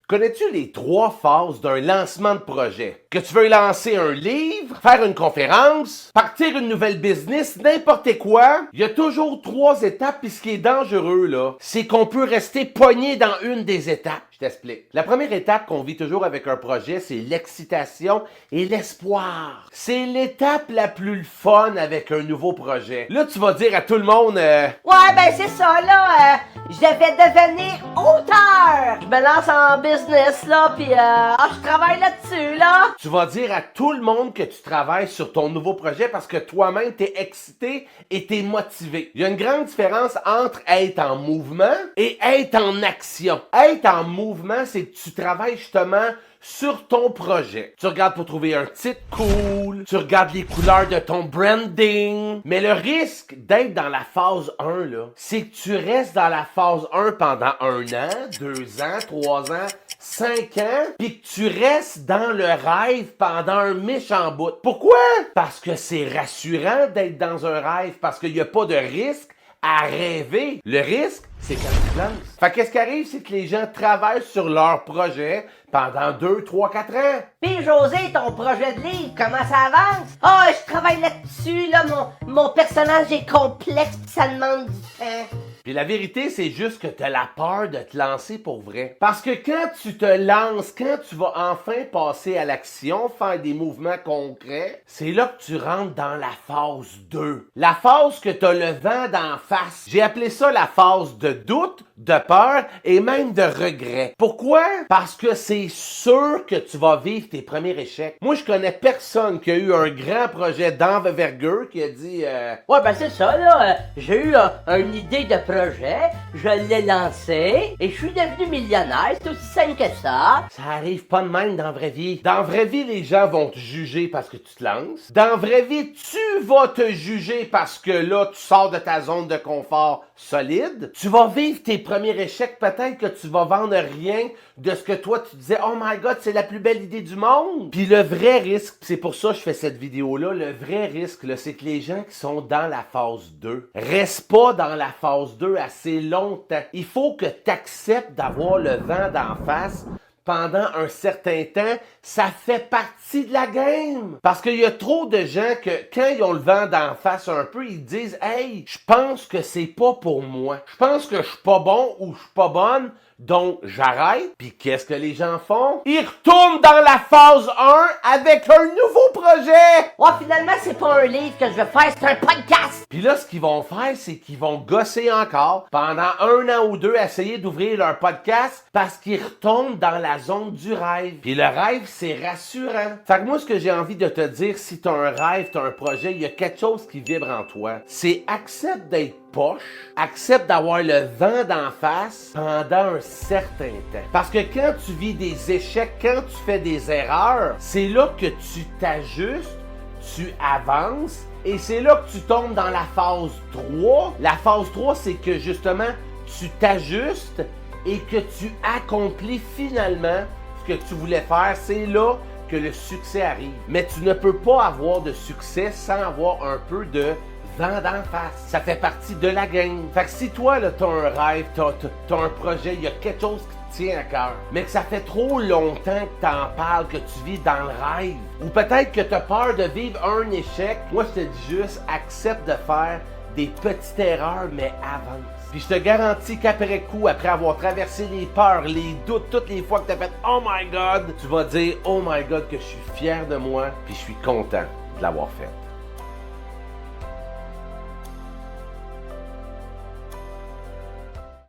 Connais-tu les 3 phases d'un lancement de projet? Que tu veux lancer un livre, faire une conférence, partir une nouvelle business, n'importe quoi, il y a toujours 3 étapes, puis ce qui est dangereux, là, c'est qu'on peut rester pogné dans une des étapes. Je t'explique. La première étape qu'on vit toujours avec un projet, c'est l'excitation et l'espoir. C'est l'étape la plus fun avec un nouveau projet. Là, tu vas dire à tout le monde... Ouais, ben c'est ça, là. Je vais devenir auteur. Je me lance en business, là, pis je travaille là-dessus, là. Tu vas dire à tout le monde que tu travailles sur ton nouveau projet parce que toi-même, t'es excité et t'es motivé. Il y a une grande différence entre être en mouvement et être en action. Être en mouvement, c'est que tu travailles justement sur ton projet. Tu regardes pour trouver un titre cool, tu regardes les couleurs de ton branding. Mais le risque d'être dans la phase 1, là, c'est que tu restes dans la phase 1 pendant 1 an, 2 ans, 3 ans, 5 ans, puis que tu restes dans le rêve pendant un méchant bout. Pourquoi? Parce que c'est rassurant d'être dans un rêve, parce qu'il n'y a pas de risque à rêver. Le risque, c'est quand tu lances. Fait qu'est-ce qui arrive, c'est que les gens travaillent sur leur projet pendant 2, 3, 4 ans. Pis José, ton projet de livre, comment ça avance? Ah, je travaille là-dessus, là, mon personnage est complexe pis ça demande du temps. Puis la vérité, c'est juste que t'as la peur de te lancer pour vrai. Parce que quand tu te lances, quand tu vas enfin passer à l'action, faire des mouvements concrets, c'est là que tu rentres dans la phase 2. La phase que t'as le vent d'en face. J'ai appelé ça la phase de doute, de peur et même de regret. Pourquoi? Parce que c'est sûr que tu vas vivre tes premiers échecs. Moi, je connais personne qui a eu un grand projet d'envergure qui a dit Ouais, ben c'est ça, là. J'ai eu une idée de projet, je l'ai lancé, et je suis devenu millionnaire, c'est aussi simple que ça. ça arrive pas de même dans la vraie vie. Dans la vraie vie, les gens vont te juger parce que tu te lances. Dans la vraie vie, tu vas te juger parce que là, tu sors de ta zone de confort solide. Tu vas vivre tes premiers échecs, peut-être que tu vas vendre rien de ce que toi tu disais, oh my god, c'est la plus belle idée du monde. Puis le vrai risque, c'est pour ça que je fais cette vidéo-là, le vrai risque, là, c'est que les gens qui sont dans la phase 2 restent pas dans la phase 2 assez longtemps. Il faut que tu acceptes d'avoir le vent d'en face pendant un certain temps, ça fait partie de la game. Parce qu'il y a trop de gens que, quand ils ont le vent d'en face un peu, ils disent « Hey, je pense que c'est pas pour moi. Je pense que je suis pas bon ou je suis pas bonne, donc j'arrête. » Puis qu'est-ce que les gens font? Ils retournent dans la phase 1 avec un nouveau projet! Ouais, finalement, c'est pas un livre que je vais faire, c'est un podcast. Puis là, ce qu'ils vont faire, c'est qu'ils vont gosser encore pendant 1 an ou 2, essayer d'ouvrir leur podcast parce qu'ils retombent dans la zone du rêve. Puis le rêve, c'est rassurant. Fait que moi, ce que j'ai envie de te dire, si t'as un rêve, t'as un projet, il y a quelque chose qui vibre en toi. C'est accepte d'être poche, accepte d'avoir le vent d'en face pendant un certain temps. Parce que quand tu vis des échecs, quand tu fais des erreurs, c'est là que tu t'ajustes, tu avances, et c'est là que tu tombes dans la phase 3. La phase 3, c'est que justement, tu t'ajustes et que tu accomplis finalement ce que tu voulais faire. C'est là que le succès arrive. Mais tu ne peux pas avoir de succès sans avoir un peu de vent d'en face. Ça fait partie de la game. Fait que si toi, là, t'as un rêve, t'as un projet, il y a quelque chose qui te tient à cœur, mais que ça fait trop longtemps que t'en parles, que tu vis dans le rêve, ou peut-être que t'as peur de vivre un échec, moi, je te dis juste, accepte de faire des petites erreurs, mais avance. Puis je te garantis qu'après coup, après avoir traversé les peurs, les doutes, toutes les fois que t'as fait « Oh my God », tu vas dire « Oh my God » que je suis fier de moi, puis je suis content de l'avoir fait.